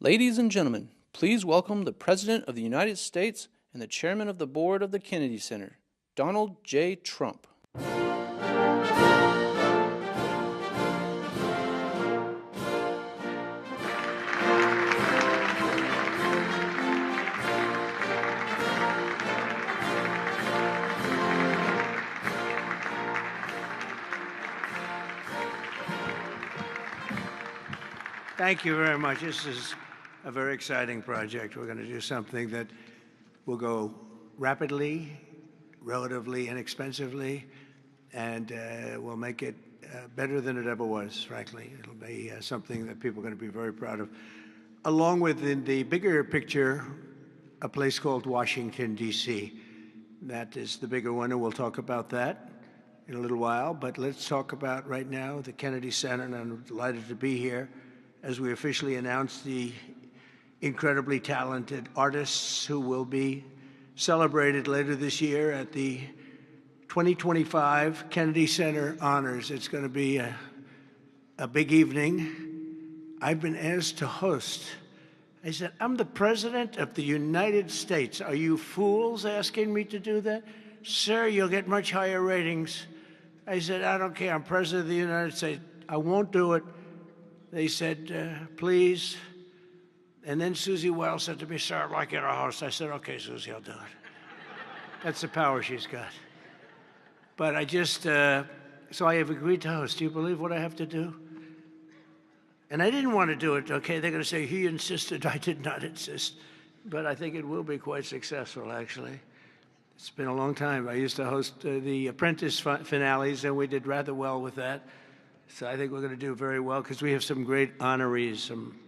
Ladies and gentlemen, please welcome the President of the United States and the Chairman of the Board of the Kennedy Center, Donald J. Trump. Thank you very much. This is a very exciting project. We're going to do something that will go rapidly, relatively inexpensively, and will make it better than it ever was, frankly. It'll be something that people are going to be very proud of. Along with, in the bigger picture, a place called Washington, D.C. That is the bigger one, and we'll talk about that in a little while. But let's talk about right now the Kennedy Center, and I'm delighted to be here as we officially announce the incredibly talented artists who will be celebrated later this year at the 2025 Kennedy Center Honors. It's going to be a big evening. I've been asked to host. I said, I'm the President of the United States. Are you fools asking me to do that? Sir, you'll get much higher ratings. I said, I don't care. I'm President of the United States. I won't do it. They said, please. And then Susie Wells said to me, sir, I'd like you to host. I said, okay, Susie, I'll do it. That's the power she's got. But I just, so I have agreed to host. Do you believe what I have to do? And I didn't want to do it, okay? They're going to say, he insisted. I did not insist. But I think it will be quite successful, actually. It's been a long time. I used to host the Apprentice finales, and we did rather well with that. So I think we're going to do very well because we have some great honorees, some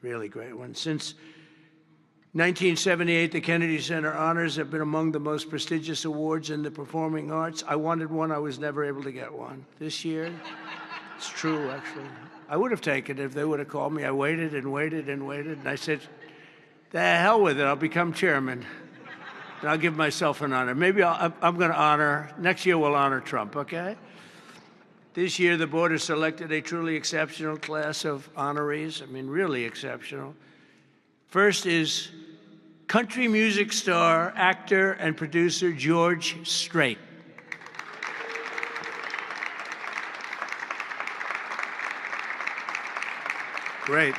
really great ones. Since 1978, the Kennedy Center Honors have been among the most prestigious awards in the performing arts. I wanted one. I was never able to get one. This year, it's true, actually. I would have taken it if they would have called me. I waited and waited and waited, and I said, the hell with it. I'll become chairman, and I'll give myself an honor. Maybe I'm going to honor, next year we'll honor Trump, okay? This year, the board has selected a truly exceptional class of honorees. I mean, really exceptional. First is country music star, actor, and producer George Strait. Great.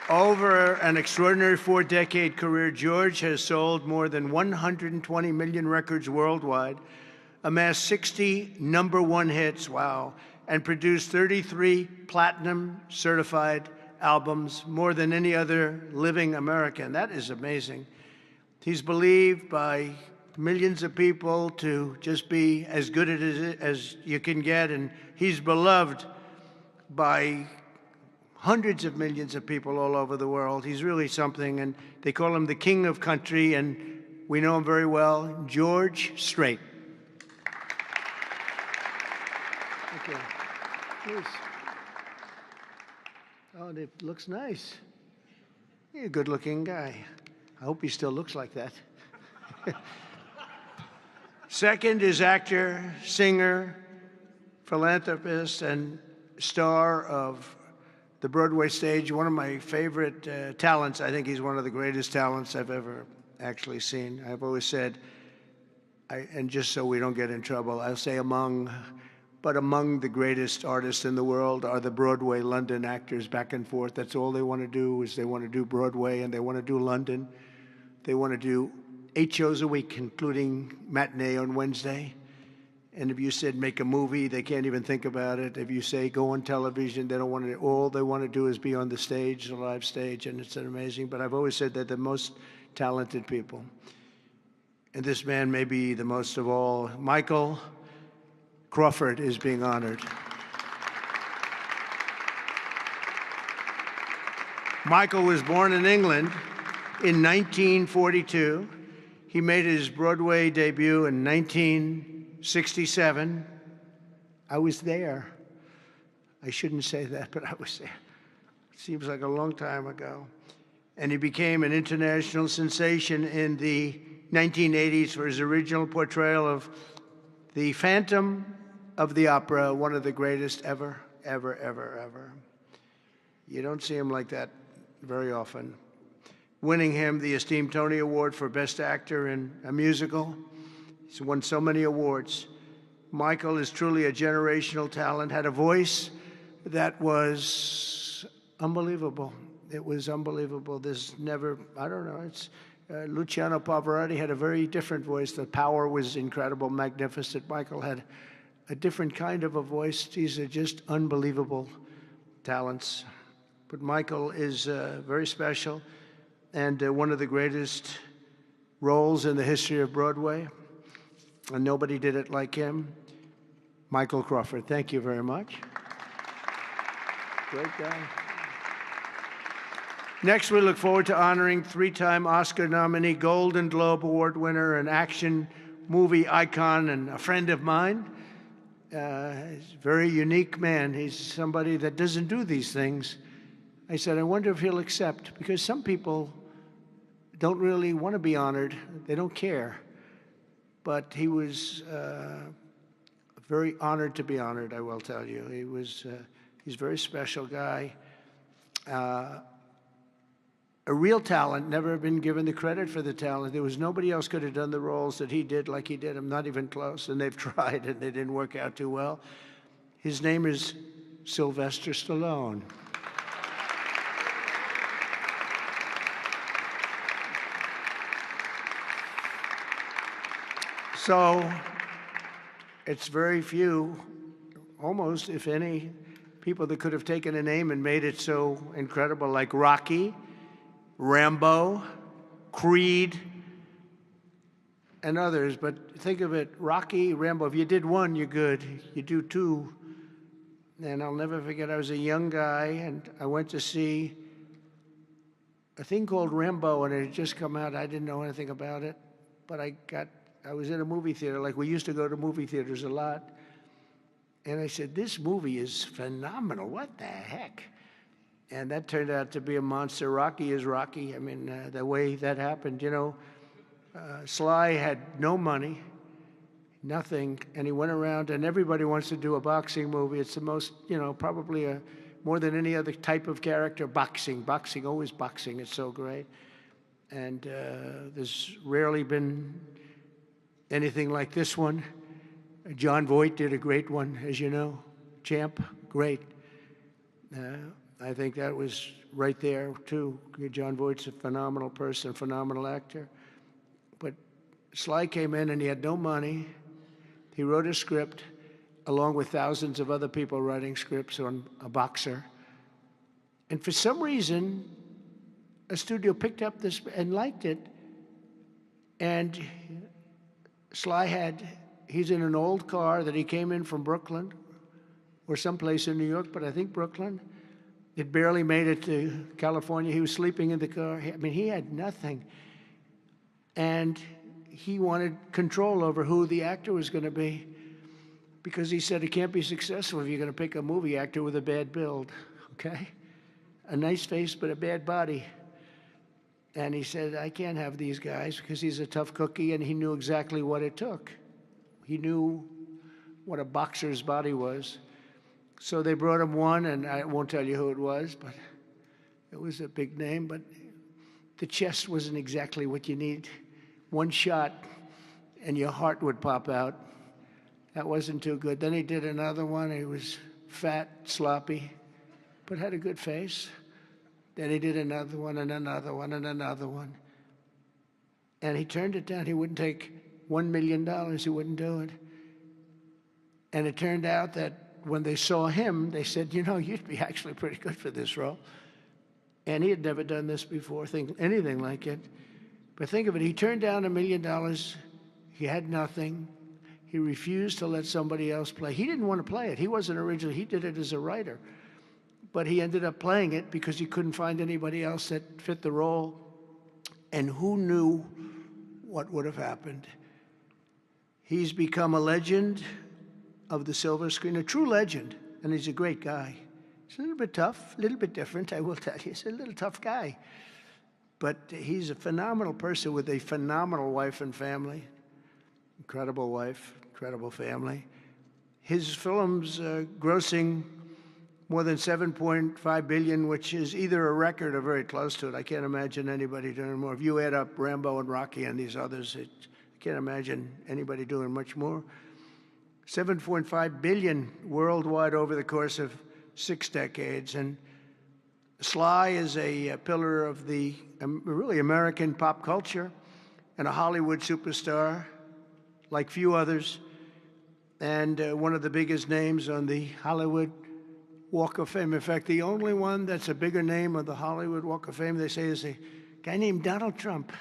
Over an extraordinary 4-decade career, George has sold more than 120 million records worldwide, amassed 60 #1 hits, wow, and produced 33 platinum certified albums, more than any other living American. That is amazing. He's believed by millions of people to just be as good as you can get, and he's beloved by hundreds of millions of people all over the world. He's really something, and they call him the king of country, and we know him very well, George Strait. Okay, please. Oh, it looks nice. You're a good-looking guy. I hope he still looks like that. Second is actor, singer, philanthropist, and star of the Broadway stage. One of my favorite talents. I think he's one of the greatest talents I've ever actually seen. I've always said, and just so we don't get in trouble, I'll say among the greatest artists in the world are the Broadway London actors back and forth. That's all they want to do is they want to do Broadway and they want to do London. They want to do 8 shows a week, including matinee on Wednesday. And if you said make a movie, they can't even think about it. If you say go on television, they don't want to. All they want to do is be on the stage, the live stage, and it's amazing. But I've always said they're the most talented people. And this man may be the most of all. Michael Crawford is being honored. Michael was born in England in 1942. He made his Broadway debut in 1967. I was there. I shouldn't say that, but I was there. It seems like a long time ago. And he became an international sensation in the 1980s for his original portrayal of the Phantom of the Opera, one of the greatest ever, ever, ever, ever. You don't see him like that very often, winning him the esteemed Tony Award for Best Actor in a Musical. He's won so many awards. Michael is truly a generational talent, had a voice that was unbelievable. It was unbelievable. There's never, I don't know, it's, Luciano Pavarotti had a very different voice. The power was incredible, magnificent. Michael had a different kind of a voice. These are just unbelievable talents. But Michael is very special and one of the greatest roles in the history of Broadway. And nobody did it like him. Michael Crawford, thank you very much. Great guy. Next, we look forward to honoring three-time Oscar nominee, Golden Globe Award winner, an action movie icon, and a friend of mine. He's a very unique man. He's somebody that doesn't do these things. I said, I wonder if he'll accept, because some people don't really want to be honored. They don't care. But he was very honored to be honored, I will tell you. He's a very special guy. A real talent, never been given the credit for the talent. There was nobody else could have done the roles that he did like he did. I'm not even close, and they've tried, and they didn't work out too well. His name is Sylvester Stallone. So it's very few, almost, if any, people that could have taken a name and made it so incredible, like Rocky, Rambo, Creed, and others. But think of it, Rocky, Rambo, if you did one, you're good. You do two. And I'll never forget, I was a young guy, and I went to see a thing called Rambo, and it had just come out. I didn't know anything about it, but I was in a movie theater, like we used to go to movie theaters a lot. And I said, this movie is phenomenal. What the heck? And that turned out to be a monster. Rocky is Rocky. I mean, the way that happened, you know, Sly had no money, nothing, and he went around, and everybody wants to do a boxing movie. It's the most, you know, probably more than any other type of character, boxing, always boxing. It's so great. And there's rarely been anything like this one. John Voight did a great one, as you know. Champ, great. I think that was right there, too. John Voight's a phenomenal person, phenomenal actor. But Sly came in, and he had no money. He wrote a script, along with thousands of other people writing scripts on a boxer. And for some reason, a studio picked up this and liked it. And Sly he's in an old car that he came in from Brooklyn, or someplace in New York, but I think Brooklyn. It barely made it to California. He was sleeping in the car. I mean, he had nothing. And he wanted control over who the actor was going to be, because he said it can't be successful if you're going to pick a movie actor with a bad build, okay? A nice face, but a bad body. And he said, I can't have these guys, because he's a tough cookie, and he knew exactly what it took. He knew what a boxer's body was. So they brought him one, and I won't tell you who it was, but it was a big name. But the chest wasn't exactly what you need. One shot, and your heart would pop out. That wasn't too good. Then he did another one. He was fat, sloppy, but had a good face. Then he did another one, and another one, and another one. And he turned it down. He wouldn't take $1 million. He wouldn't do it. And it turned out that when they saw him, they said, you know, you'd be actually pretty good for this role. And he had never done this before, anything like it. But think of it, he turned down $1 million. He had nothing. He refused to let somebody else play. He didn't want to play it. He wasn't originally, he did it as a writer. But he ended up playing it because he couldn't find anybody else that fit the role. And who knew what would have happened? He's become a legend of the silver screen, a true legend, and he's a great guy. He's a little bit tough, a little bit different, I will tell you. He's a little tough guy. But he's a phenomenal person with a phenomenal wife and family. Incredible wife, incredible family. His films grossing more than 7.5 billion, which is either a record or very close to it. I can't imagine anybody doing more. If you add up Rambo and Rocky and these others, I can't imagine anybody doing much more. 7.5 billion worldwide over the course of 6 decades. And Sly is a pillar of the really American pop culture and a Hollywood superstar like few others, and one of the biggest names on the Hollywood Walk of Fame. In fact, the only one that's a bigger name on the Hollywood Walk of Fame, they say, is a guy named Donald Trump.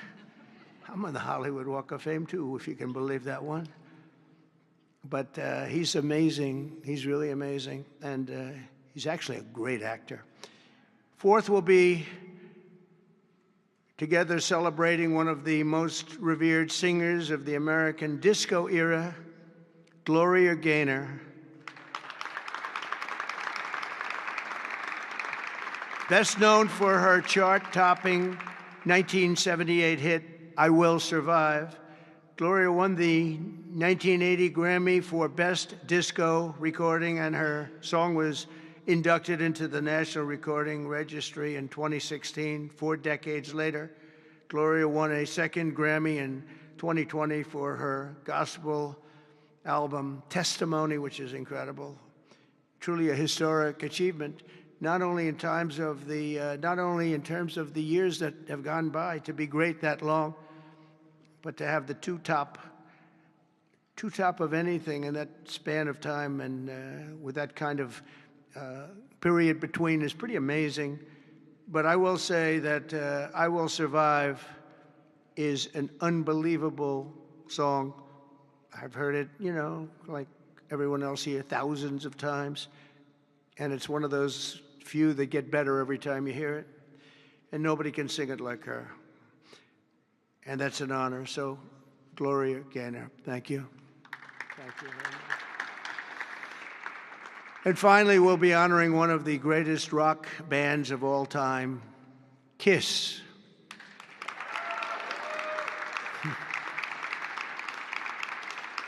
I'm on the Hollywood Walk of Fame, too, if you can believe that one. But he's amazing. He's really amazing. And he's actually a great actor. Fourth will be together celebrating one of the most revered singers of the American disco era, Gloria Gaynor. Best known for her chart-topping 1978 hit, I Will Survive. Gloria won the 1980 Grammy for Best Disco Recording, and her song was inducted into the National Recording Registry in 2016. 4 decades later, Gloria won a second Grammy in 2020 for her gospel album, Testimony, which is incredible. Truly a historic achievement, not only in terms of the years that have gone by to be great that long, but to have the two top of anything in that span of time, and with that kind of period between is pretty amazing. But I will say that I Will Survive is an unbelievable song. I've heard it, like everyone else here, thousands of times. And it's one of those few that get better every time you hear it. And nobody can sing it like her. And that's an honor. So, Gloria Gaynor, thank you. Thank you very much. And finally, we'll be honoring one of the greatest rock bands of all time, Kiss.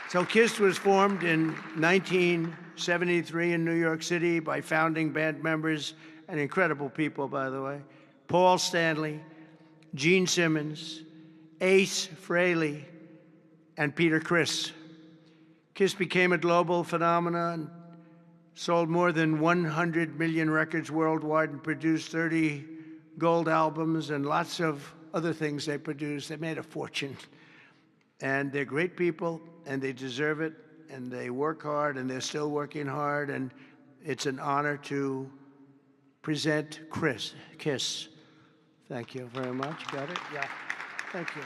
So Kiss was formed in 1973 in New York City by founding band members, and incredible people, by the way, Paul Stanley, Gene Simmons, Ace Frehley, and Peter Criss. Kiss became a global phenomenon, sold more than 100 million records worldwide, and produced 30 gold albums and lots of other things they produced. They made a fortune. And they're great people, and they deserve it, and they work hard, and they're still working hard, and it's an honor to present Kiss. Thank you very much. Got it? Yeah. Thank you.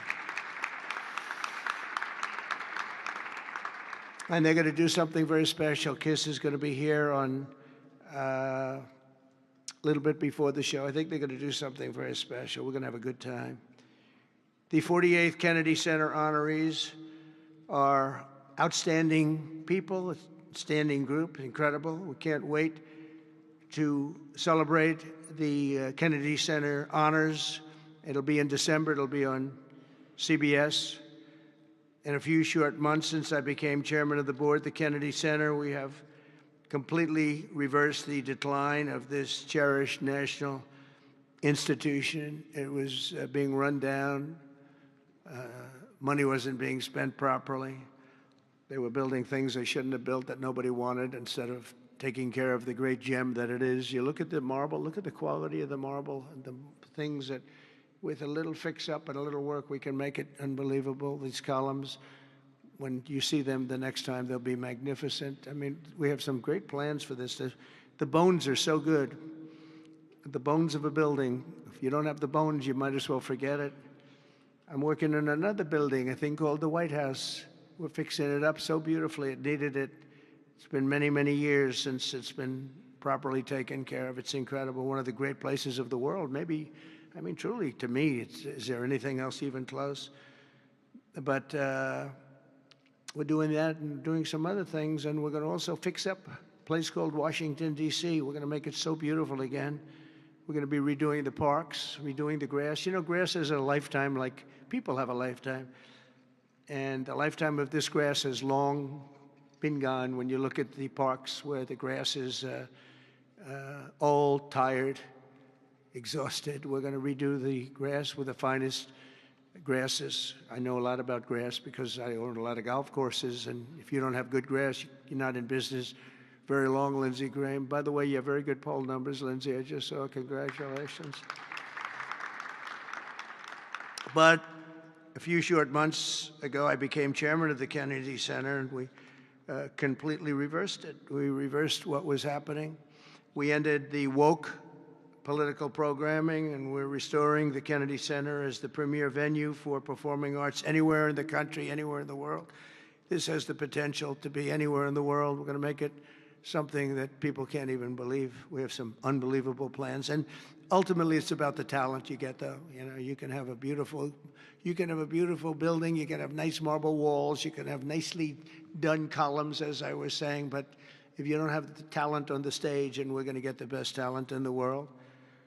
And they're going to do something very special. Kiss is going to be here on a little bit before the show. I think they're going to do something very special. We're going to have a good time. The 48th Kennedy Center honorees are outstanding people, a standing group, incredible. We can't wait to celebrate the Kennedy Center honors. It'll be in December. It'll be on CBS. In a few short months since I became chairman of the board at the Kennedy Center, we have completely reversed the decline of this cherished national institution. It was being run down. Money wasn't being spent properly. They were building things they shouldn't have built that nobody wanted instead of taking care of the great gem that it is. You look at the marble, look at the quality of the marble and the things that with a little fix-up and a little work, we can make it unbelievable. These columns, when you see them the next time, they'll be magnificent. I mean, we have some great plans for this. The bones are so good. The bones of a building. If you don't have the bones, you might as well forget it. I'm working on another building, a thing called the White House. We're fixing it up so beautifully. It needed it. It's been many, many years since it's been properly taken care of. It's incredible. One of the great places of the world. Maybe, I mean, truly, to me, is there anything else even close? But we're doing that and doing some other things, and we're going to also fix up a place called Washington, D.C. We're going to make it so beautiful again. We're going to be redoing the parks, redoing the grass. You know, grass is a lifetime like people have a lifetime. And the lifetime of this grass has long been gone when you look at the parks where the grass is old, tired, exhausted. We're going to redo the grass with the finest grasses. I know a lot about grass because I own a lot of golf courses, and if you don't have good grass, you're not in business very long, Linsey Graham. By the way, you have very good poll numbers, Linsey. I just saw. Congratulations. But a few short months ago, I became chairman of the Kennedy Center, and we completely reversed it. We reversed what was happening. We ended the woke political programming, and we're restoring the Kennedy Center as the premier venue for performing arts anywhere in the country, anywhere in the world. This has the potential to be anywhere in the world. We're going to make it something that people can't even believe. We have some unbelievable plans, and ultimately it's about the talent you get, though. You know, you can have a beautiful building, you can have nice marble walls, you can have nicely done columns, as I was saying, but if you don't have the talent on the stage, and we're going to get the best talent in the world.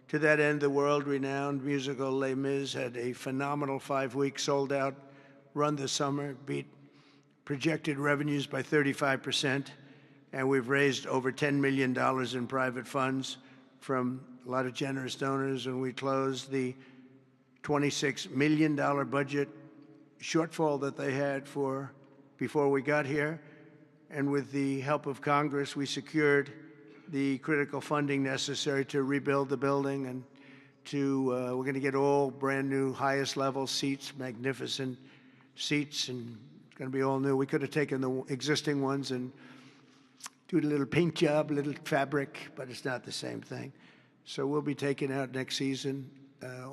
To that end, the world-renowned musical Les Mis had a phenomenal 5-week sold-out run this summer, beat projected revenues by 35%, and we've raised over $10 million in private funds from a lot of generous donors, and we closed the $26 million budget shortfall that they had before we got here. And with the help of Congress, we secured the critical funding necessary to rebuild the building, and we're going to get all brand new, highest level seats, magnificent seats, and it's going to be all new. We could have taken the existing ones and do a little paint job, a little fabric, but it's not the same thing. So we'll be taking out next season.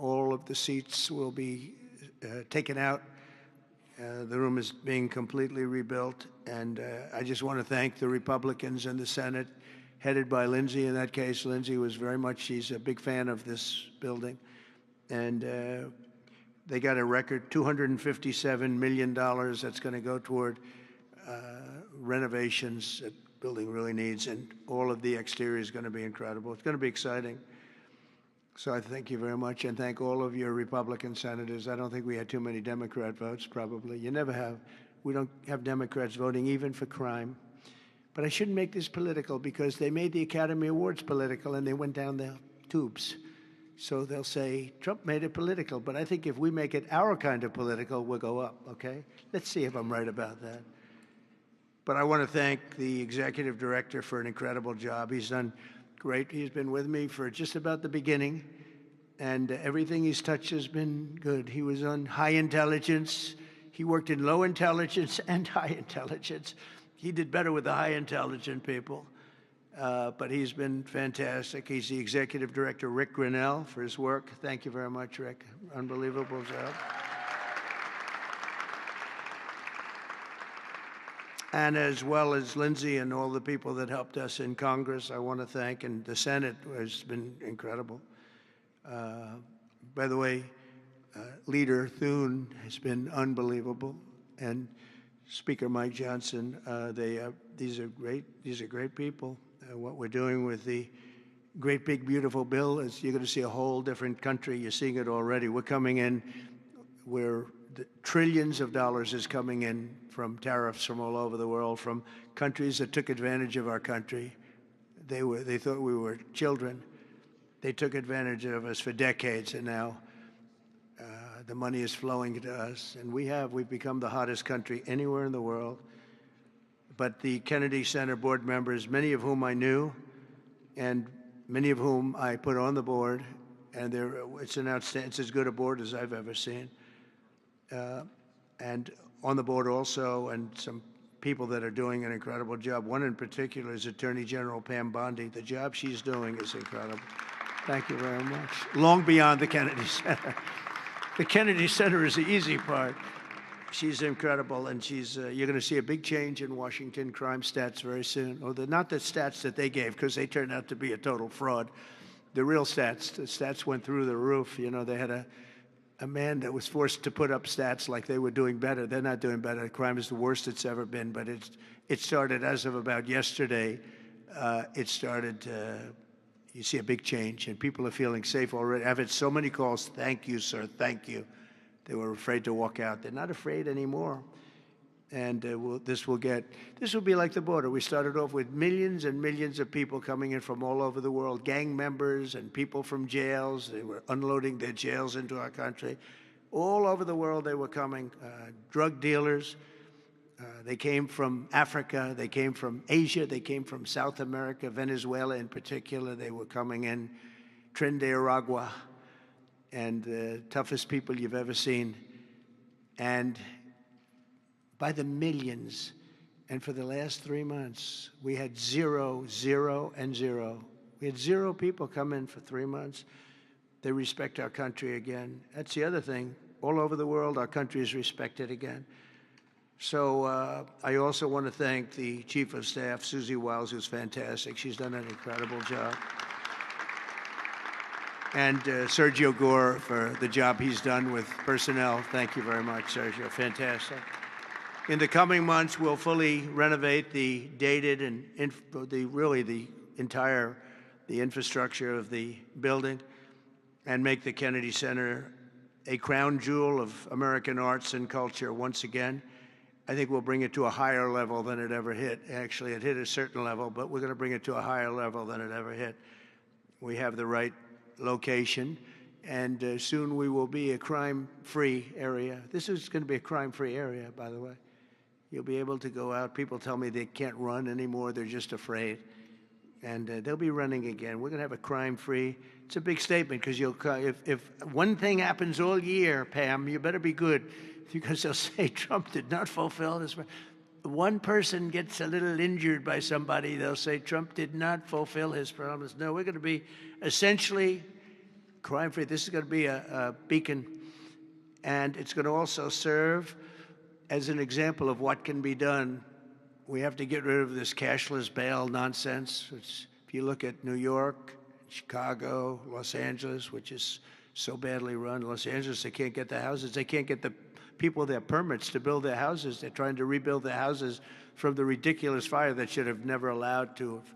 All of the seats will be taken out. The room is being completely rebuilt, and I just want to thank the Republicans in the Senate, headed by Linsey. In that case, Linsey was she's a big fan of this building. And they got a record $257 million that's going to go toward renovations that the building really needs. And all of the exterior is going to be incredible. It's going to be exciting. So I thank you very much, and thank all of your Republican senators. I don't think we had too many Democrat votes, probably. You never have. We don't have Democrats voting even for crime. But I shouldn't make this political, because they made the Academy Awards political and they went down the tubes. So they'll say, Trump made it political. But I think if we make it our kind of political, we'll go up, okay? Let's see if I'm right about that. But I want to thank the executive director for an incredible job. He's done great. He's been with me for just about the beginning, and everything he's touched has been good. He was on high intelligence. He worked in low intelligence and high intelligence. He did better with the high intelligent people, but he's been fantastic. He's the executive director, Rick Grinnell, for his work. Thank you very much, Rick. Unbelievable job. And as well as Linsey and all the people that helped us in Congress, I want to thank, and the Senate has been incredible. By the way, Leader Thune has been unbelievable, and Speaker Mike Johnson. These are great people. What we're doing with the great big beautiful bill is you're going to see a whole different country. You're seeing it already. We're coming in where the trillions of dollars is coming in from tariffs from all over the world, from countries that took advantage of our country. They thought we were children. They took advantage of us for decades, and now the money is flowing to us, and we've become the hottest country anywhere in the world. But the Kennedy Center board members, many of whom I knew, and many of whom I put on the board, and it's as good a board as I've ever seen. And on the board also, and some people that are doing an incredible job. One in particular is Attorney General Pam Bondi. The job she's doing is incredible. Thank you very much. Long beyond the Kennedy Center. The Kennedy Center is the easy part. She's incredible, and you're going to see a big change in Washington crime stats very soon. Not the stats that they gave, because they turned out to be a total fraud. The real stats, the stats went through the roof. You know, they had a man that was forced to put up stats like they were doing better. They're not doing better. Crime is the worst it's ever been, but it started as of about yesterday. It started you see a big change, and people are feeling safe already. I've had so many calls, thank you, sir, thank you. They were afraid to walk out. They're not afraid anymore. And this will be like the border. We started off with millions and millions of people coming in from all over the world, gang members and people from jails. They were unloading their jails into our country. All over the world they were coming, drug dealers. They came from Africa, they came from Asia, they came from South America, Venezuela in particular. They were coming in, Trinidad, and the toughest people you've ever seen. And by the millions. And for the last 3 months, we had 0, 0, and 0. We had 0 people come in for 3 months. They respect our country again. That's the other thing. All over the world, our country is respected again. So I also want to thank the Chief of Staff, Susie Wiles, who's fantastic. She's done an incredible job. And Sergio Gore for the job he's done with personnel. Thank you very much, Sergio. Fantastic. In the coming months, we'll fully renovate the dated and the infrastructure of the building and make the Kennedy Center a crown jewel of American arts and culture once again. I think we'll bring it to a higher level than it ever hit. Actually, it hit a certain level, but we're going to bring it to a higher level than it ever hit. We have the right location, and soon we will be a crime-free area. This is going to be a crime-free area, by the way. You'll be able to go out. People tell me they can't run anymore. They're just afraid. And they'll be running again. We're going to have a crime-free. It's a big statement because if one thing happens all year, Pam, you better be good because they'll say Trump did not fulfill his. One person gets a little injured by somebody, they'll say Trump did not fulfill his promise. No, we're going to be essentially crime-free. This is going to be a beacon. And it's going to also serve as an example of what can be done. We have to get rid of this cashless bail nonsense. If you look at New York, Chicago, Los Angeles, which is so badly run. Los Angeles, they can't get the houses. They can't get the people their permits to build their houses. They're trying to rebuild their houses from the ridiculous fire that should have never allowed to have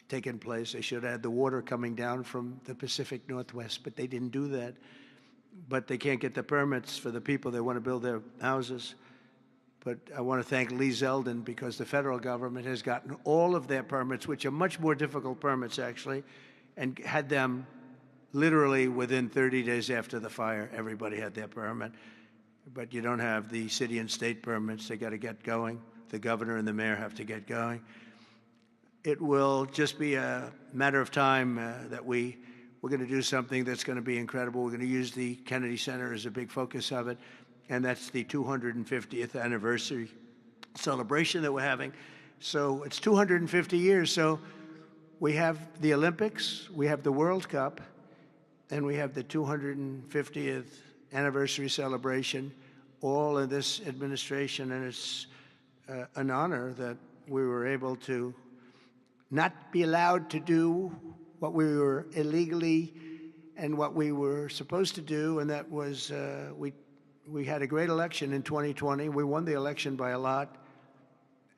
taken place. They should have had the water coming down from the Pacific Northwest, but they didn't do that. But they can't get the permits for the people that want to build their houses. But I want to thank Lee Zeldin because the federal government has gotten all of their permits, which are much more difficult permits, actually, and had them literally within 30 days after the fire. Everybody had their permit. But you don't have the city and state permits. They got to get going. The governor and the mayor have to get going. It will just be a matter of time that we're going to do something that's going to be incredible. We're going to use the Kennedy Center as a big focus of it, and that's the 250th anniversary celebration that we're having. So it's 250 years. So we have the Olympics, we have the World Cup, and we have the 250th anniversary celebration, all in this administration, and it's an honor that we were able to not be allowed to do what we were illegally and what we were supposed to do, and that was we had a great election in 2020. We won the election by a lot,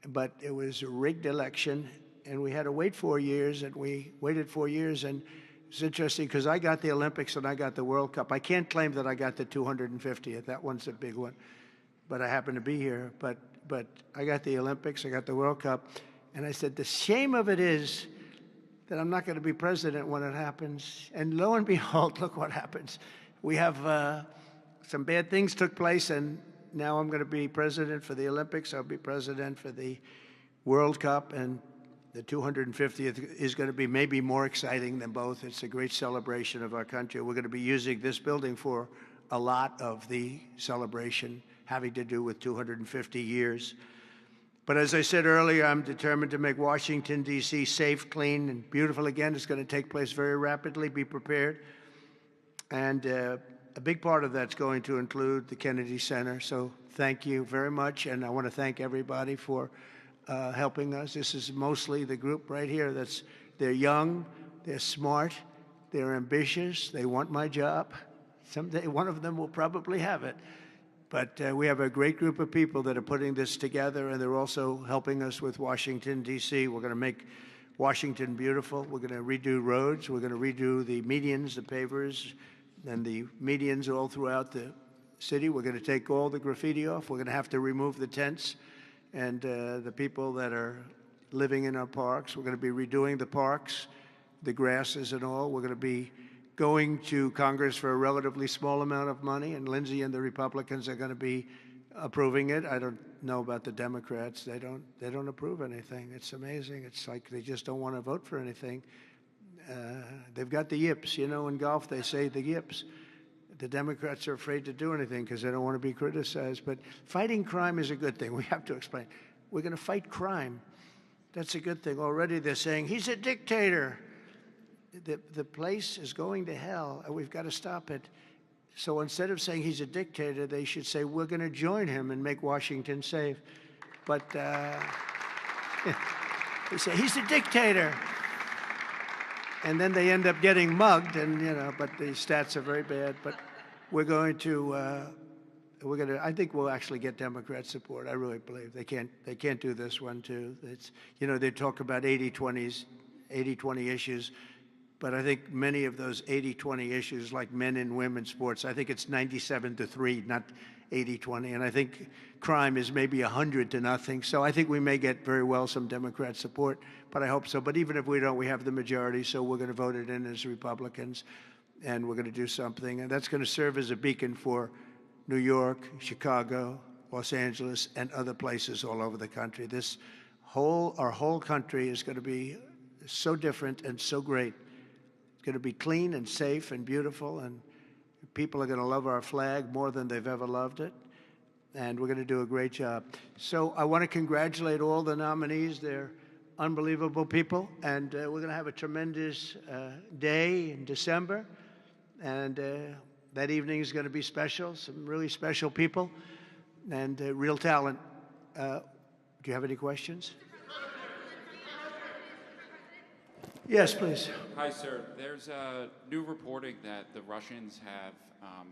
but it was a rigged election, and we had to wait 4 years, and we waited 4 years, and it's interesting because I got the Olympics and I got the World Cup. I can't claim that I got the 250th. That one's a big one, but I happen to be here. But I got the Olympics, I got the World Cup, and I said the shame of it is that I'm not going to be president when it happens. And lo and behold, look what happens. We have some bad things took place, and now I'm going to be president for the Olympics. I'll be president for the World Cup, and the 250th is going to be maybe more exciting than both. It's a great celebration of our country. We're going to be using this building for a lot of the celebration having to do with 250 years. But as I said earlier, I'm determined to make Washington, D.C. safe, clean, and beautiful again. It's going to take place very rapidly. Be prepared. And a big part of that's going to include the Kennedy Center. So thank you very much. And I want to thank everybody for helping us. This is mostly the group right here. They're young, they're smart, they're ambitious, they want my job. Someday one of them will probably have it. But we have a great group of people that are putting this together, and they're also helping us with Washington, D.C. We're going to make Washington beautiful. We're going to redo roads. We're going to redo the medians, the pavers, and the medians all throughout the city. We're going to take all the graffiti off. We're going to have to remove the tents and the people that are living in our parks. We're going to be redoing the parks, the grasses and all. We're going to be going to Congress for a relatively small amount of money, and Linsey and the Republicans are going to be approving it. I don't know about the Democrats. They don't approve anything. It's amazing. It's like they just don't want to vote for anything. They've got the yips. You know, in golf they say the yips. The Democrats are afraid to do anything because they don't want to be criticized. But fighting crime is a good thing. We have to explain. We're going to fight crime. That's a good thing. Already they're saying, he's a dictator. The place is going to hell, and we've got to stop it. So instead of saying he's a dictator, they should say, we're going to join him and make Washington safe. But they say, he's a dictator. And then they end up getting mugged, and, you know, but the stats are very bad. But we're going to, I think we'll actually get Democrat support. I really believe they can't do this one too. It's, you know, they talk about 80-20 issues, but I think many of those 80-20 issues, like men and women's sports, I think it's 97-3, not 80-20. And I think crime is maybe 100-0. So I think we may get very well some Democrat support, but I hope so. But even if we don't, we have the majority, so we're going to vote it in as Republicans, and we're going to do something. And that's going to serve as a beacon for New York, Chicago, Los Angeles, and other places all over the country. Our whole country is going to be so different and so great. It's going to be clean and safe and beautiful, and people are going to love our flag more than they've ever loved it, and we're going to do a great job. So I want to congratulate all the nominees. They're unbelievable people, and we're going to have a tremendous day in December, and that evening is going to be special, some really special people and real talent. Do you have any questions? Yes, please. Hi, sir. There's new reporting that the Russians have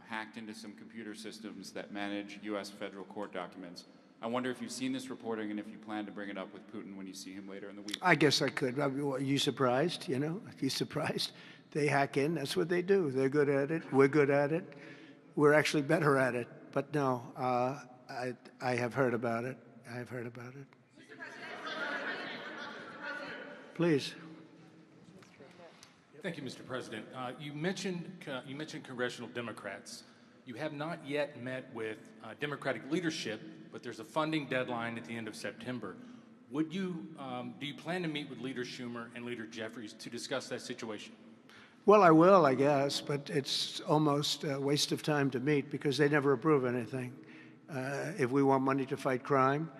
hacked into some computer systems that manage U.S. federal court documents. I wonder if you've seen this reporting and if you plan to bring it up with Putin when you see him later in the week. I guess I could. Are you surprised? You know, are you surprised? They hack in. That's what they do. They're good at it. We're good at it. We're actually better at it. But no, I have heard about it. I have heard about it. Please. Thank you, Mr. President. You mentioned congressional Democrats. You have not yet met with Democratic leadership, but there's a funding deadline at the end of September. Do you plan to meet with Leader Schumer and Leader Jeffries to discuss that situation? Well, I will, I guess, but it's almost a waste of time to meet because they never approve anything. If we want money to fight crime,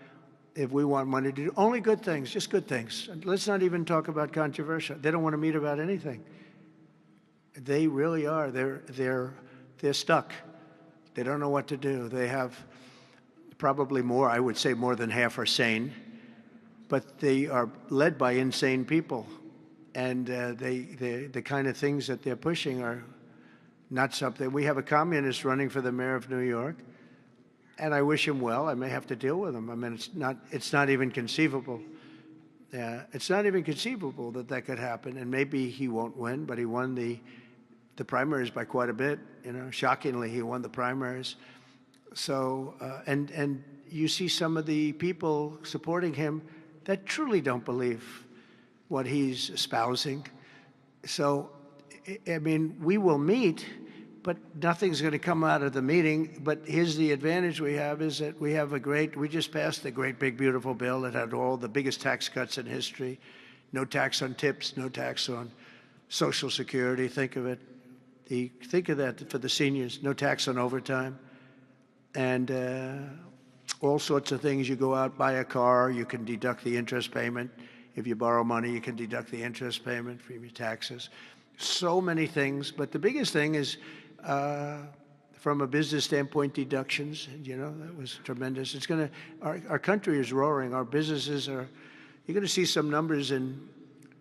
if we want money to do only good things, just good things. And let's not even talk about controversial. They don't want to meet about anything. They really are. They're stuck. They don't know what to do. They have probably more, I would say more than half are sane, but they are led by insane people. And the kind of things that they're pushing are not something. We have a communist running for the mayor of New York, and I wish him well. I may have to deal with him. I mean, it's not even conceivable. It's not even conceivable that could happen. And maybe he won't win, but he won the primaries by quite a bit. You know, shockingly, he won the primaries. So, and you see some of the people supporting him that truly don't believe what he's espousing. So, I mean, we will meet, but nothing's going to come out of the meeting. But here's the advantage we have is that we just passed a great, big, beautiful bill that had all the biggest tax cuts in history. No tax on tips, no tax on Social Security. Think of it. Think of that for the seniors. No tax on overtime. And all sorts of things. You go out, buy a car, you can deduct the interest payment. If you borrow money, you can deduct the interest payment from your taxes. So many things, but the biggest thing is, from a business standpoint, deductions. You know, that was tremendous. It's going to, our country is roaring. Our businesses are, you're going to see some numbers in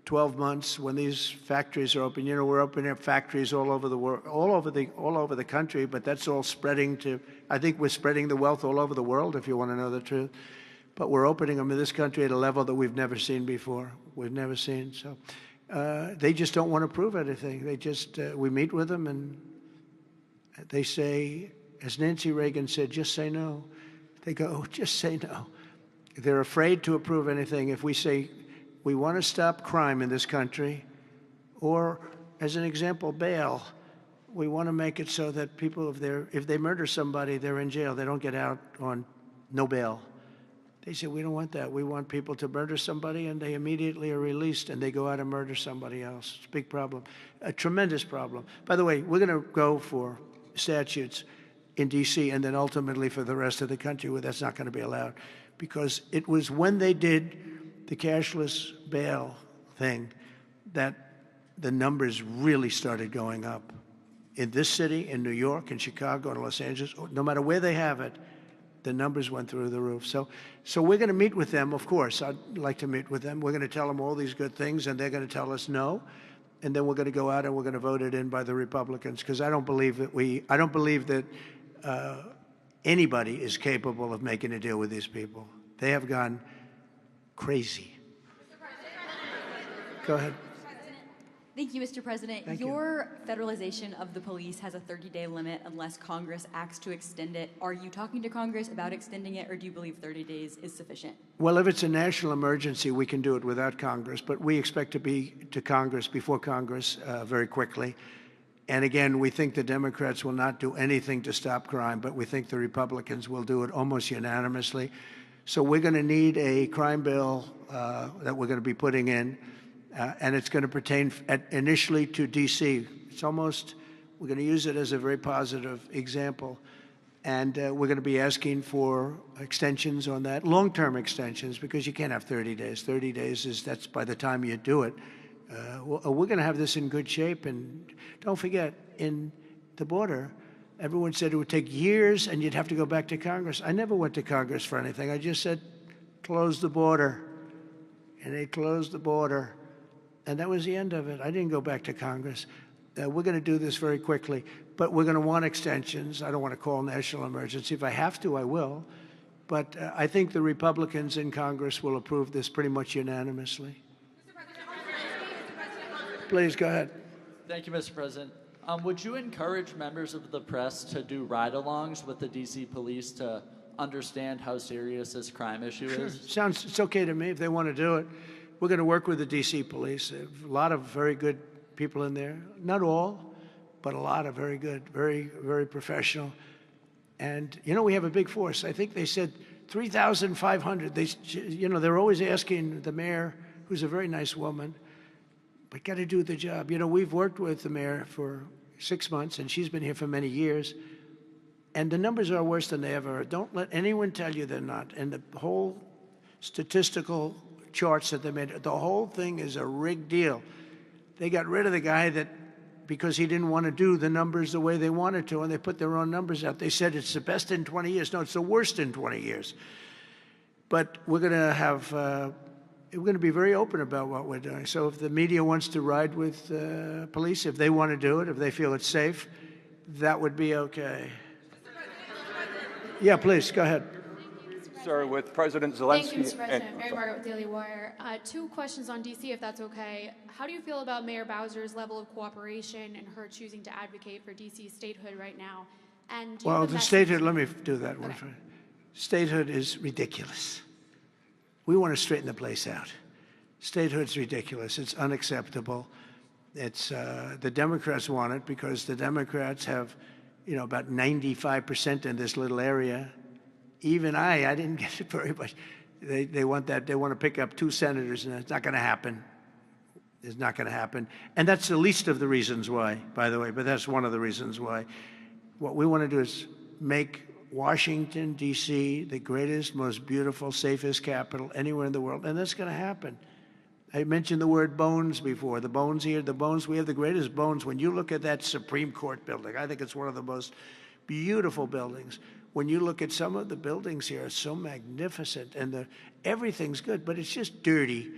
12 months when these factories are open. You know, we're opening up factories all over the world, all over the country, but that's all spreading to, I think we're spreading the wealth all over the world, if you want to know the truth. But we're opening them in this country at a level that we've never seen before. We've never seen. So they just don't want to prove anything. They just, we meet with them and they say, as Nancy Reagan said, just say no. They go, oh, just say no. They're afraid to approve anything. If we say we want to stop crime in this country, or as an example, bail, we want to make it so that people, if they murder somebody, they're in jail. They don't get out on no bail. They say, we don't want that. We want people to murder somebody and they immediately are released and they go out and murder somebody else. It's a big problem, a tremendous problem. By the way, we're going to go for statutes in D.C. and then ultimately for the rest of the country where that's not going to be allowed. Because it was when they did the cashless bail thing that the numbers really started going up. In this city, in New York, in Chicago, in Los Angeles, no matter where they have it, the numbers went through the roof. So we're going to meet with them, of course. I'd like to meet with them. We're going to tell them all these good things, and they're going to tell us no. And then we're going to go out and we're going to vote it in by the Republicans, because I don't believe that anybody is capable of making a deal with these people. They have gone crazy. Go ahead. Thank you, Mr. President. Thank you. Your federalization of the police has a 30-day limit unless Congress acts to extend it. Are you talking to Congress about extending it, or do you believe 30 days is sufficient? Well, if it's a national emergency, we can do it without Congress, but we expect to be to Congress before Congress very quickly. And again, we think the Democrats will not do anything to stop crime, but we think the Republicans will do it almost unanimously. So we're going to need a crime bill that we're going to be putting in. And it's going to pertain initially to D.C. We're going to use it as a very positive example. And we're going to be asking for extensions on that, long-term extensions, because you can't have 30 days. 30 days that's by the time you do it. We're going to have this in good shape. And don't forget, in the border, everyone said it would take years and you'd have to go back to Congress. I never went to Congress for anything. I just said, close the border. And they closed the border. And that was the end of it. I didn't go back to Congress. We're going to do this very quickly, but we're going to want extensions. I don't want to call national emergency. If I have to, I will. But I think the Republicans in Congress will approve this pretty much unanimously. Please, go ahead. Thank you, Mr. President. Would you encourage members of the press to do ride-alongs with the D.C. police to understand how serious this crime issue is? It's okay to me if they want to do it. We're going to work with the D.C. police. A lot of very good people in there. Not all, but a lot of very good, very, very professional. And, we have a big force. I think they said 3,500. They're always asking the mayor, who's a very nice woman, but got to do the job. We've worked with the mayor for 6 months, and she's been here for many years. And the numbers are worse than they ever are. Don't let anyone tell you they're not. And the whole statistical charts that they made, the whole thing is a rigged deal. They got rid of the guy because he didn't want to do the numbers the way they wanted to, and they put their own numbers out. They said it's the best in 20 years. No, it's the worst in 20 years. But we're going to be very open about what we're doing. So if the media wants to ride with police, if they want to do it, if they feel it's safe, that would be okay. Yeah, please, go ahead. Sir, with President Zelensky. Thank you, Mr. President. Mary Margaret with Daily Wire. 2 questions on D.C., if that's okay. How do you feel about Mayor Bowser's level of cooperation and her choosing to advocate for D.C. statehood right now? And well, the statehood, let me do that one first. Statehood is ridiculous. We want to straighten the place out. Statehood's ridiculous. It's unacceptable. It's the Democrats want it because the Democrats have, about 95% in this little area. Even I didn't get it very much. They want that. They want to pick up 2 senators, and it's not going to happen. It's not going to happen. And that's the least of the reasons why, by the way, but that's one of the reasons why. What we want to do is make Washington, D.C., the greatest, most beautiful, safest capital anywhere in the world, and that's going to happen. I mentioned the word bones before. The bones here, we have the greatest bones. When you look at that Supreme Court building, I think it's one of the most beautiful buildings. When you look at some of the buildings here, it's so magnificent, and everything's good, but it's just dirty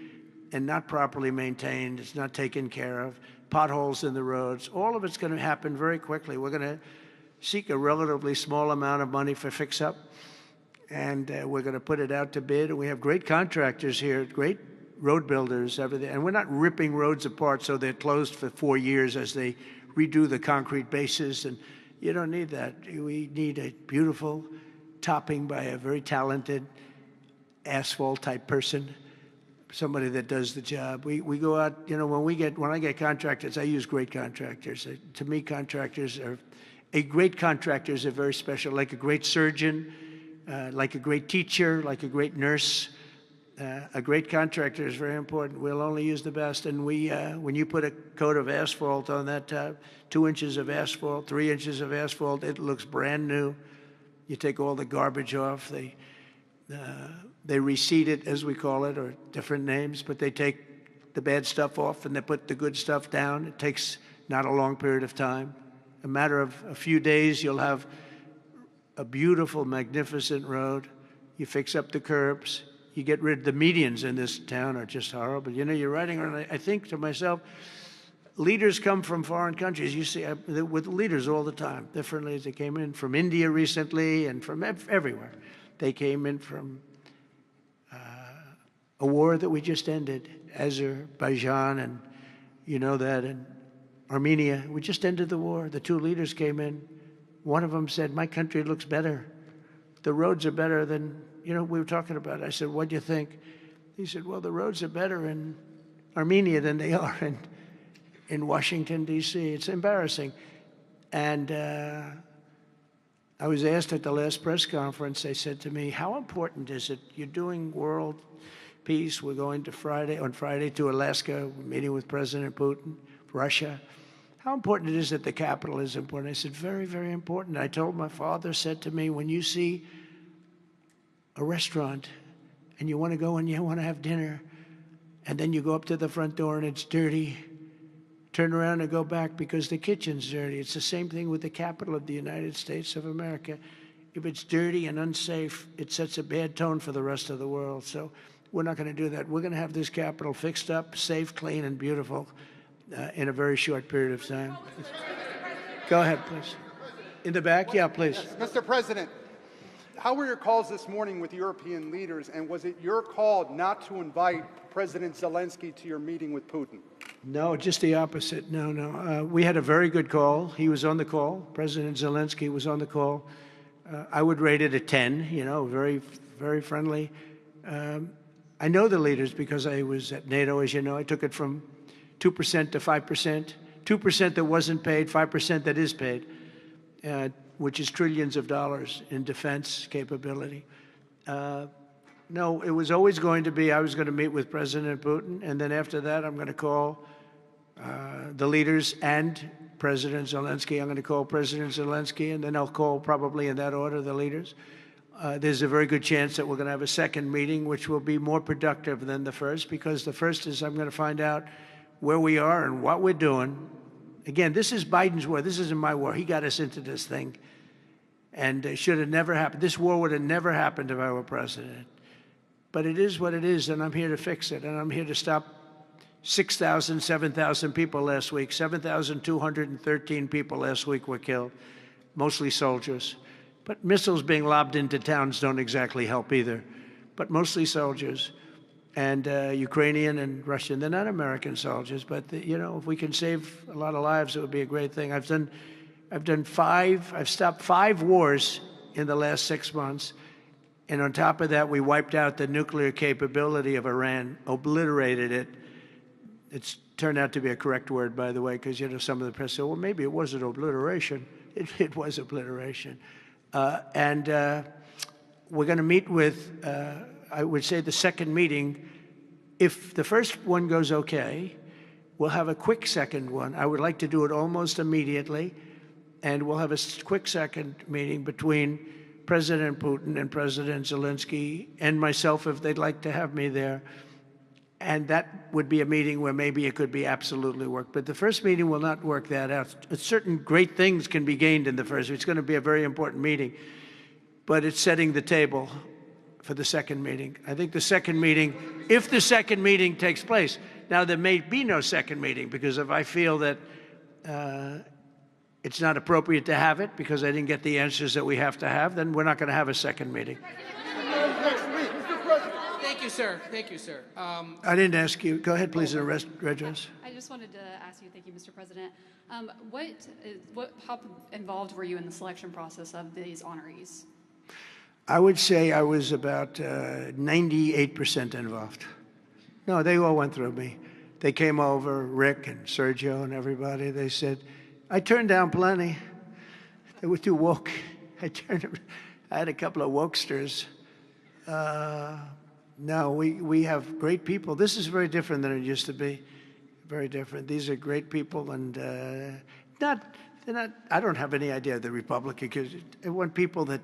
and not properly maintained. It's not taken care of. Potholes in the roads. All of it's going to happen very quickly. We're going to seek a relatively small amount of money for fix-up, and we're going to put it out to bid. And we have great contractors here, great road builders, everything. And we're not ripping roads apart so they're closed for 4 years as they redo the concrete bases. And You don't need that. We need a beautiful topping by a very talented asphalt-type person, somebody that does the job. We go out, when I get contractors, I use great contractors. To me, great contractors are very special, like a great surgeon, like a great teacher, like a great nurse. A great contractor is very important. We'll only use the best. And when you put a coat of asphalt on that top, 2 inches of asphalt, 3 inches of asphalt, it looks brand new. You take all the garbage off. They reseed it, as we call it, or different names, but they take the bad stuff off and they put the good stuff down. It takes not a long period of time. A matter of a few days, you'll have a beautiful, magnificent road. You fix up the curbs. You get rid of the medians in this town are just horrible. You're riding around, I think to myself, leaders come from foreign countries. You see, with leaders all the time, differently. They came in from India recently and from everywhere. They came in from a war that we just ended, Azerbaijan, and you know that, and Armenia. We just ended the war. The 2 leaders came in. One of them said, "My country looks better. The roads are better than, we were talking about it." I said, "What do you think?" He said, "Well, the roads are better in Armenia than they are in Washington, D.C. It's embarrassing." And I was asked at the last press conference, they said to me, "How important is it? You're doing world peace. We're going on Friday to Alaska, meeting with President Putin, Russia. How important it is that the capital is important?" I said, "Very, very important." I told my father, said to me, "When you see a restaurant and you want to go and you want to have dinner, and then you go up to the front door and it's dirty, turn around and go back because the kitchen's dirty." It's the same thing with the capital of the United States of America. If it's dirty and unsafe, it sets a bad tone for the rest of the world. So we're not going to do that. We're going to have this capital fixed up, safe, clean, and beautiful in a very short period of time. Go ahead, please. In the back? Yeah, please. Mr. President, how were your calls this morning with European leaders, and was it your call not to invite President Zelensky to your meeting with Putin? No, just the opposite. No. We had a very good call. He was on the call. President Zelensky was on the call. I would rate it a 10, very, very friendly. I know the leaders because I was at NATO, as you know. I took it from 2% to 5%, 2% that wasn't paid, 5% that is paid, which is trillions of dollars in defense capability. No, it was always going to be, I was going to meet with President Putin, and then after that, I'm going to call the leaders and President Zelensky. I'm going to call President Zelensky, and then I'll call, probably in that order, the leaders. There's a very good chance that we're going to have a second meeting, which will be more productive than the first, because the first is I'm going to find out where we are and what we're doing. Again, this is Biden's war. This isn't my war. He got us into this thing, and it should have never happened. This war would have never happened if I were president. But it is what it is, and I'm here to fix it, and I'm here to stop 6,000, 7,000 people last week. 7,213 people last week were killed, mostly soldiers. But missiles being lobbed into towns don't exactly help either, but mostly soldiers. And Ukrainian and Russian. They're not American soldiers, but if we can save a lot of lives, it would be a great thing. I've stopped 5 wars in the last 6 months. And on top of that, we wiped out the nuclear capability of Iran, obliterated it. It's turned out to be a correct word, by the way, because some of the press said, well, maybe it wasn't obliteration. It was obliteration. And we're going to meet with, I would say, the second meeting. If the first one goes okay, we'll have a quick second one. I would like to do it almost immediately. And we'll have a quick second meeting between President Putin and President Zelensky and myself, if they'd like to have me there. And that would be a meeting where maybe it could be absolutely work. But the first meeting will not work that out. Certain great things can be gained in the first. It's going to be a very important meeting. But it's setting the table for the second meeting. I think the second meeting, if the second meeting takes place. Now, there may be no second meeting, because if I feel that it's not appropriate to have it because I didn't get the answers that we have to have, then we're not going to have a second meeting. Thank you, you, sir. Thank you, sir. I didn't ask you. Go ahead, please, and address. I just wanted to ask you, thank you, Mr. President. How involved were you in the selection process of these honorees? I would say I was about 98% involved. No, they all went through me. They came over, Rick and Sergio and everybody. They said, I turned down plenty. They were too woke. I had a couple of wokesters. No, we have great people. This is very different than it used to be. Very different. These are great people, and they're not. I don't have any idea of the Republican, because I want people that.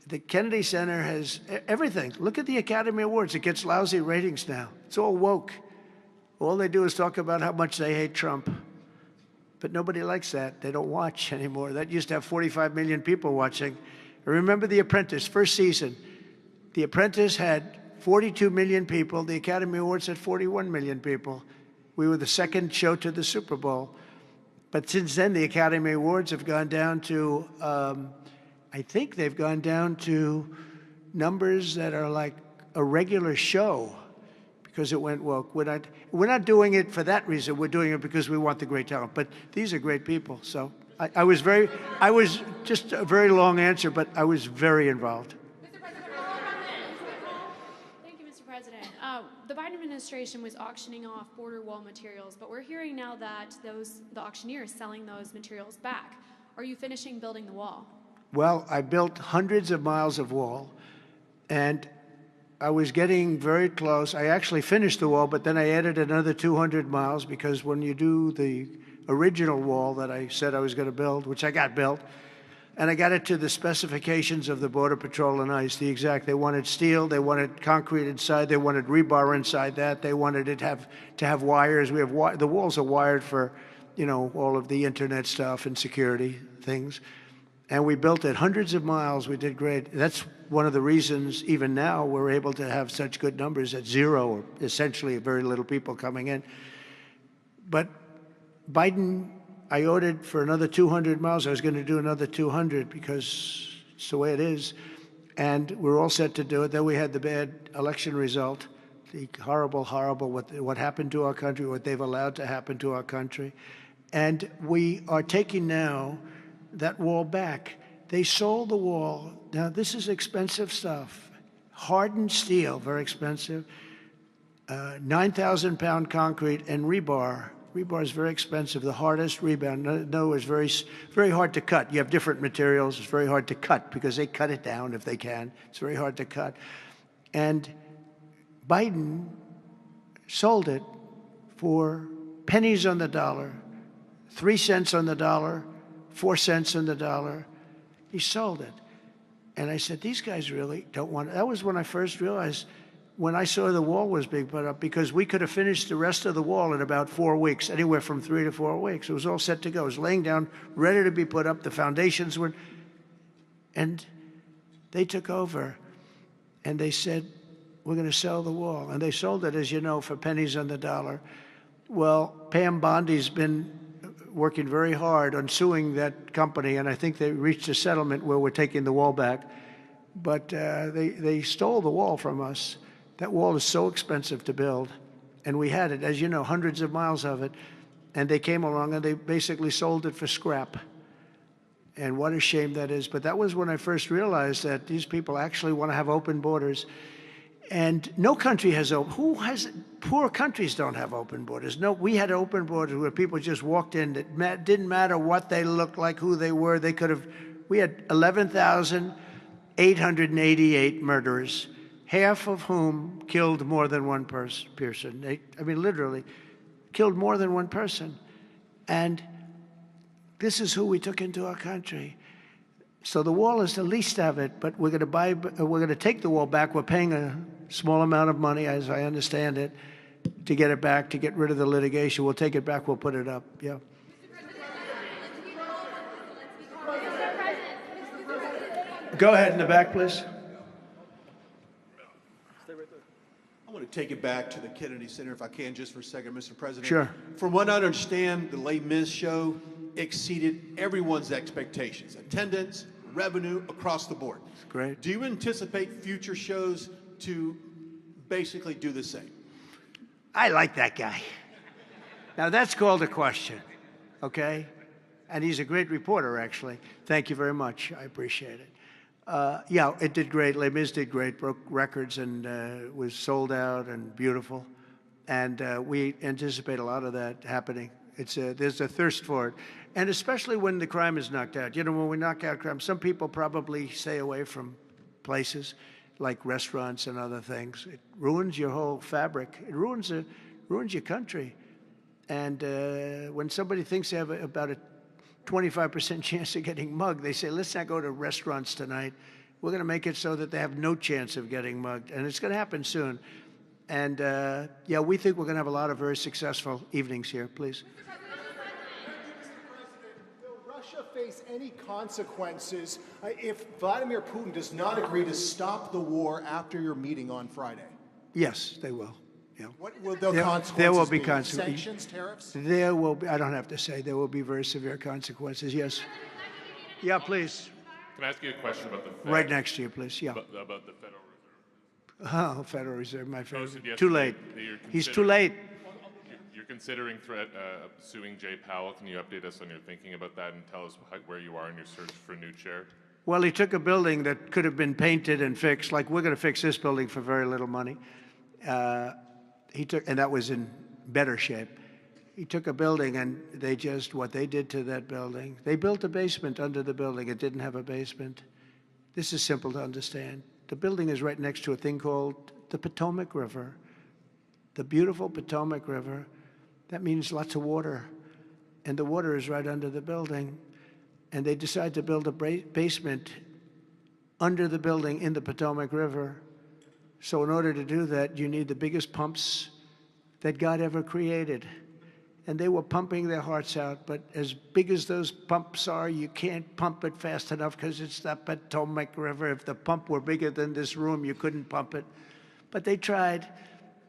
The Kennedy Center has everything. Look at the Academy Awards. It gets lousy ratings now. It's all woke. All they do is talk about how much they hate Trump. But nobody likes that. They don't watch anymore. That used to have 45 million people watching. I remember The Apprentice, first season. The Apprentice had 42 million people. The Academy Awards had 41 million people. We were the second show to the Super Bowl. But since then, the Academy Awards have gone down to, I think they've gone down to numbers that are like a regular show because it went woke. We're not doing it for that reason. We're doing it because we want the great talent. But these are great people. So I was just a very long answer, but I was very involved. Thank you, Mr. President. The Biden administration was auctioning off border wall materials, but we're hearing now that the auctioneers selling those materials back. Are you finishing building the wall? Well, I built hundreds of miles of wall, and I was getting very close. I actually finished the wall, but then I added another 200 miles because when you do the original wall that I said I was going to build, which I got built, and I got it to the specifications of the Border Patrol and ICE, the exact. They wanted steel, they wanted concrete inside, they wanted rebar inside that, they wanted it to have wires. The walls are wired for, all of the internet stuff and security things. And we built it hundreds of miles. We did great. That's one of the reasons, even now, we're able to have such good numbers at zero, or essentially very little people coming in. But Biden, I ordered for another 200 miles. I was going to do another 200 because it's the way it is. And we're all set to do it. Then we had the bad election result, the horrible, what happened to our country, what they've allowed to happen to our country. And we are taking now that wall back. They sold the wall. Now, this is expensive stuff. Hardened steel, very expensive. 9,000-pound concrete and rebar. Rebar is very expensive, the hardest rebound. No, it's very, very hard to cut. You have different materials. It's very hard to cut because they cut it down if they can. It's very hard to cut. And Biden sold it for pennies on the dollar, 3 cents on the dollar, 4 cents on the dollar. He sold it. And I said, these guys really don't want it. That was when I first realized, when I saw the wall was being put up, because we could have finished the rest of the wall in about 4 weeks, anywhere from 3 to 4 weeks. It was all set to go. It was laying down, ready to be put up. The foundations were, and they took over. And they said, we're going to sell the wall. And they sold it, as you know, for pennies on the dollar. Well, Pam Bondi's been working very hard on suing that company, and I think they reached a settlement where we're taking the wall back. But they stole the wall from us. That wall is so expensive to build, and we had it, as you know, hundreds of miles of it, and they came along and they basically sold it for scrap. And what a shame that is. But that was when I first realized that these people actually want to have open borders. And no country has poor countries don't have open borders. No, we had open borders where people just walked in. It didn't matter what they looked like, who they were. We had 11,888 murderers, half of whom killed more than one person. Literally killed more than one person. And this is who we took into our country. So the wall is the least of it, but we're going to take the wall back. We're paying a small amount of money, as I understand it, to get it back, to get rid of the litigation. We'll take it back. We'll put it up. Yeah. Go ahead in the back, please. I want to take it back to the Kennedy Center, if I can, just for a second, Mr. President. Sure. From what I understand, the Les Mis show exceeded everyone's expectations. Attendance, revenue, across the board. That's great. Do you anticipate future shows to basically do the same? I like that guy. Now, that's called a question, okay? And he's a great reporter, actually. Thank you very much. I appreciate it. Yeah, it did great. Les Mis did great, broke records, and was sold out and beautiful. And we anticipate a lot of that happening. There's a thirst for it. And especially when the crime is knocked out. You know, when we knock out crime, some people probably stay away from places like restaurants and other things. It ruins your whole fabric. It ruins your country. And when somebody thinks they have about a 25% chance of getting mugged, they say, let's not go to restaurants tonight. We're going to make it so that they have no chance of getting mugged. And it's going to happen soon. And yeah, we think we're going to have a lot of very successful evenings here. Please. Will Russia face any consequences if Vladimir Putin does not agree to stop the war after your meeting on Friday? Yes, they will. Yeah. What will the consequences there will be be? consequences. Sanctions, tariffs? There will be, I don't have to say, there will be very severe consequences, yes. Yeah, please. Can I ask you a question about the Fed? Right next to you, please, yeah. About the Federal Reserve. Oh, Federal Reserve, my favorite. Too late. He's too late. You're considering suing Jay Powell. Can you update us on your thinking about that and tell us where you are in your search for a new chair? Well, he took a building that could have been painted and fixed, like we're going to fix this building for very little money. And that was in better shape. He took a building and what they did to that building, they built a basement under the building. It didn't have a basement. This is simple to understand. The building is right next to a thing called the Potomac River, the beautiful Potomac River. That means lots of water. And the water is right under the building. And they decided to build a basement under the building in the Potomac River. So in order to do that, you need the biggest pumps that God ever created. And they were pumping their hearts out, but as big as those pumps are, you can't pump it fast enough because it's the Potomac River. If the pump were bigger than this room, you couldn't pump it. But they tried,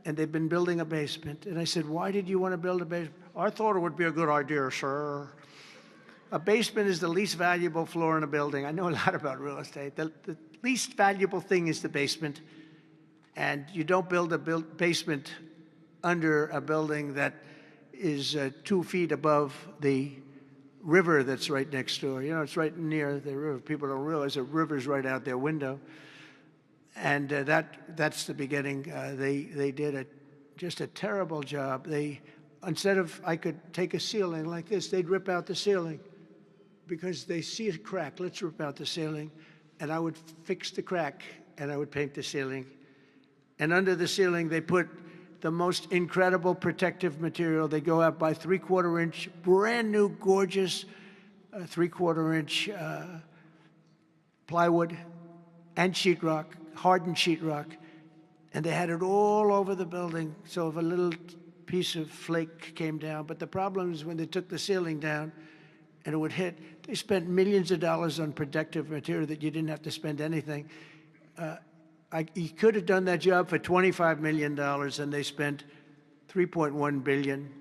and they've been building a basement. And I said, why did you want to build a basement? I thought it would be a good idea, sir. A basement is the least valuable floor in a building. I know a lot about real estate. The least valuable thing is the basement. And you don't build a basement under a building that is 2 feet above the river that's right next door. You know, it's right near the river. People don't realize the river's right out their window. And that's the beginning. They did just a terrible job. Instead of, I could take a ceiling like this, they'd rip out the ceiling because they see a crack. Let's rip out the ceiling. And I would fix the crack, and I would paint the ceiling. And under the ceiling, they put the most incredible protective material. They go out by 3/4 inch, brand new, gorgeous 3/4 inch plywood and sheetrock, hardened sheetrock. And they had it all over the building. So if a little piece of flake came down, but the problem is when they took the ceiling down and it would hit, they spent millions of dollars on protective material that you didn't have to spend anything. He could have done that job for $25 million, and they spent $3.1 billion.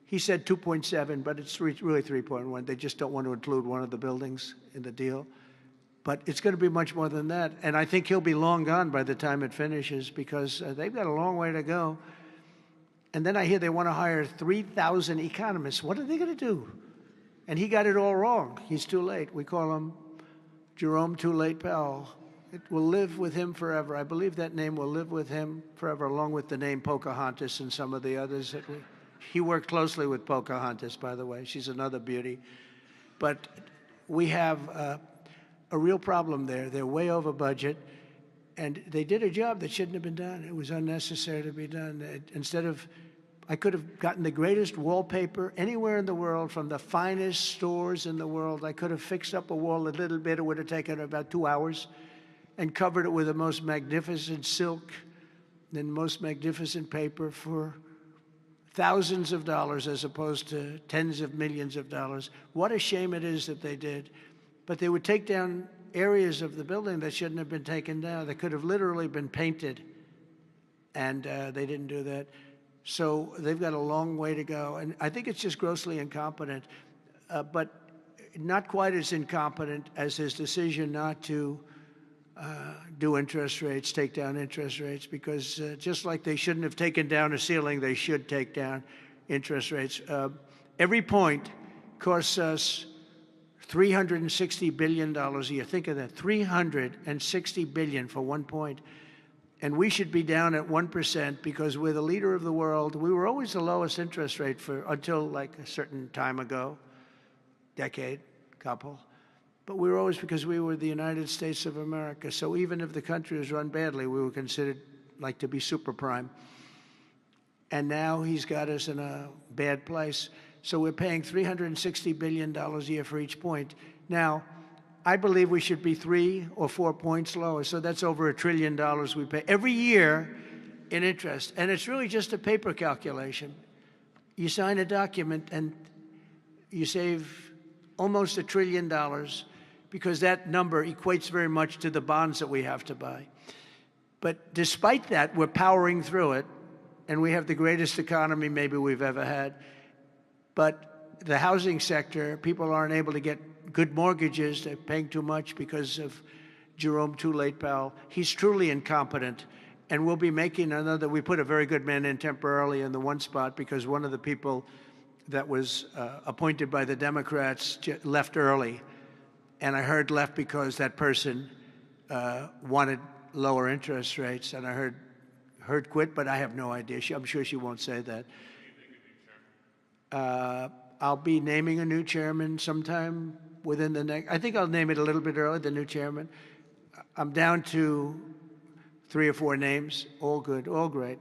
He said 2.7, but it's really 3.1. They just don't want to include one of the buildings in the deal. But it's going to be much more than that. And I think he'll be long gone by the time it finishes because they've got a long way to go. And then I hear they want to hire 3,000 economists. What are they going to do? And he got it all wrong. He's too late. We call him Jerome Too Late Powell. It will live with him forever. I believe that name will live with him forever, along with the name Pocahontas and some of the others. He worked closely with Pocahontas, by the way. She's another beauty. But we have a real problem there. They're way over budget, and they did a job that shouldn't have been done. It was unnecessary to be done. I could have gotten the greatest wallpaper anywhere in the world from the finest stores in the world. I could have fixed up a wall a little bit. It would have taken about 2 hours. And covered it with the most magnificent silk and most magnificent paper for thousands of dollars as opposed to tens of millions of dollars. What a shame it is that they did. But they would take down areas of the building that shouldn't have been taken down. That could have literally been painted, and they didn't do that. So they've got a long way to go. And I think it's just grossly incompetent, but not quite as incompetent as his decision not to do interest rates, take down interest rates, because just like they shouldn't have taken down a ceiling, they should take down interest rates. Every point costs us $360 billion a year. Think of that, $360 billion for 1 point. And we should be down at 1% because we're the leader of the world. We were always the lowest interest rate until like a certain time ago, decade, couple. But we were always, because we were the United States of America. So even if the country was run badly, we were considered like to be super prime. And now he's got us in a bad place. So we're paying $360 billion a year for each point. Now, I believe we should be 3 or 4 points lower. So that's over $1 trillion we pay every year in interest. And it's really just a paper calculation. You sign a document and you save almost $1 trillion because that number equates very much to the bonds that we have to buy. But despite that, we're powering through it, and we have the greatest economy maybe we've ever had. But the housing sector, people aren't able to get good mortgages. They're paying too much because of Jerome Too Late Powell. He's truly incompetent, and we'll be making another. We put a very good man in temporarily in the one spot because one of the people that was appointed by the Democrats left early. And I heard left because that person wanted lower interest rates, and I heard quit, but I have no idea. I'm sure she won't say that. I'll be naming a new chairman sometime within the next. I think I'll name it a little bit early, the new chairman. I'm down to 3 or 4 names, all good, all great.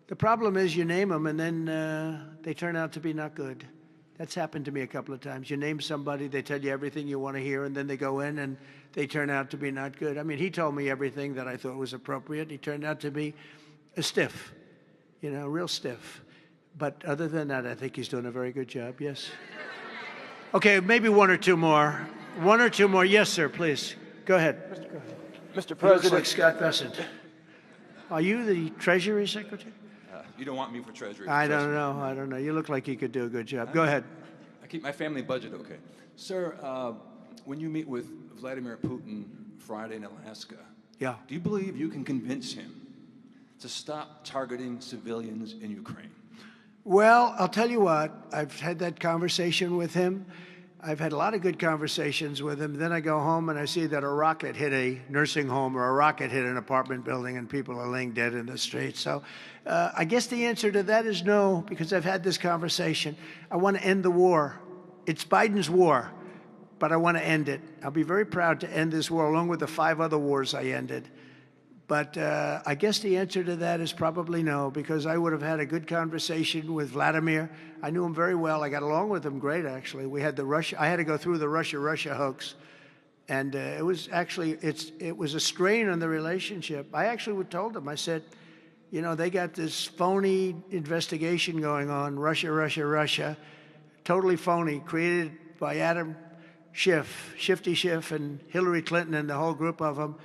The problem is you name them and then they turn out to be not good. That's happened to me a couple of times. You name somebody, they tell you everything you want to hear, and then they go in and they turn out to be not good. I mean, he told me everything that I thought was appropriate. He turned out to be a stiff, real stiff. But other than that, I think he's doing a very good job, yes. Okay, maybe 1 or 2 more. 1 or 2 more. Yes, sir, please. Go ahead. Mr. President. Looks like Scott Bessent. Are you the Treasury Secretary? You don't want me for Treasury. I don't know. You look like you could do a good job. Go ahead. I keep my family budget okay. Sir, when you meet with Vladimir Putin Friday in Alaska, yeah, do you believe you can convince him to stop targeting civilians in Ukraine? Well, I'll tell you what. I've had that conversation with him. I've had a lot of good conversations with him. Then I go home and I see that a rocket hit a nursing home or a rocket hit an apartment building and people are laying dead in the street. So I guess the answer to that is no, because I've had this conversation. I want to end the war. It's Biden's war, but I want to end it. I'll be very proud to end this war along with the 5 other wars I ended. But I guess the answer to that is probably no, because I would have had a good conversation with Vladimir. I knew him very well. I got along with him great, actually. We had I had to go through the Russia hoax. And it was actually, it was a strain on the relationship. I actually told him, I said, they got this phony investigation going on, Russia, totally phony, created by Adam Schiff, Shifty Schiff, and Hillary Clinton and the whole group of them.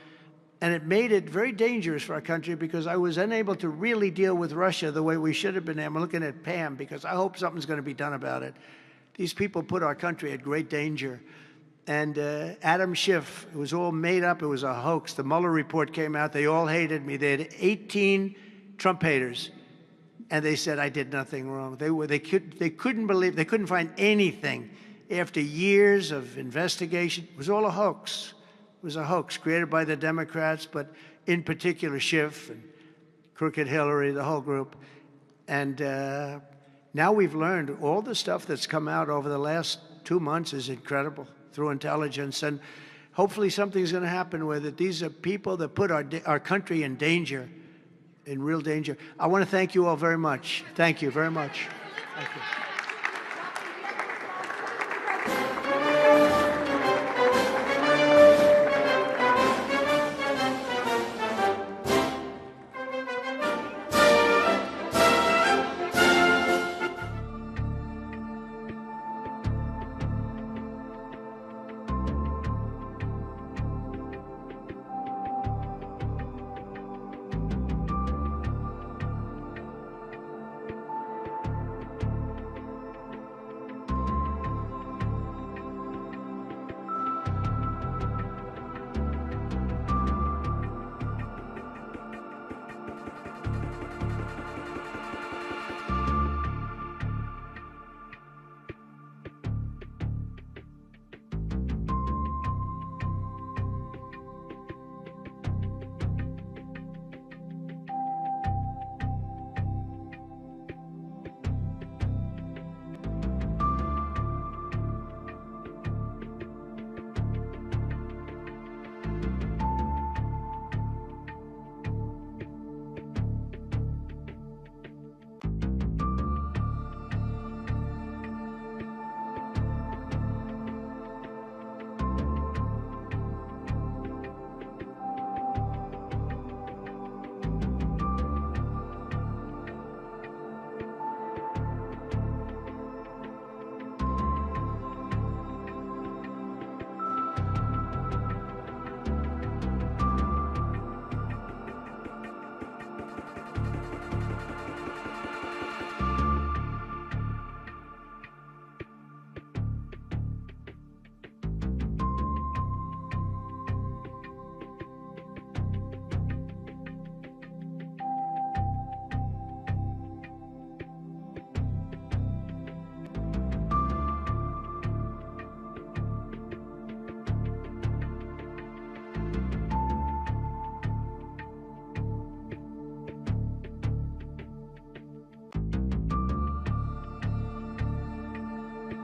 And it made it very dangerous for our country because I was unable to really deal with Russia the way we should have been. I'm looking at Pam because I hope something's going to be done about it. These people put our country at great danger. And Adam Schiff, it was all made up. It was a hoax. The Mueller report came out. They all hated me. They had 18 Trump haters. And they said I did nothing wrong. They couldn't believe, they couldn't find anything. After years of investigation, it was all a hoax. It was a hoax created by the Democrats, but in particular Schiff and Crooked Hillary, the whole group. And now we've learned all the stuff that's come out over the last 2 months is incredible through intelligence. And hopefully something's going to happen with it. These are people that put our country in danger, in real danger. I want to thank you all very much. Thank you very much. Thank you.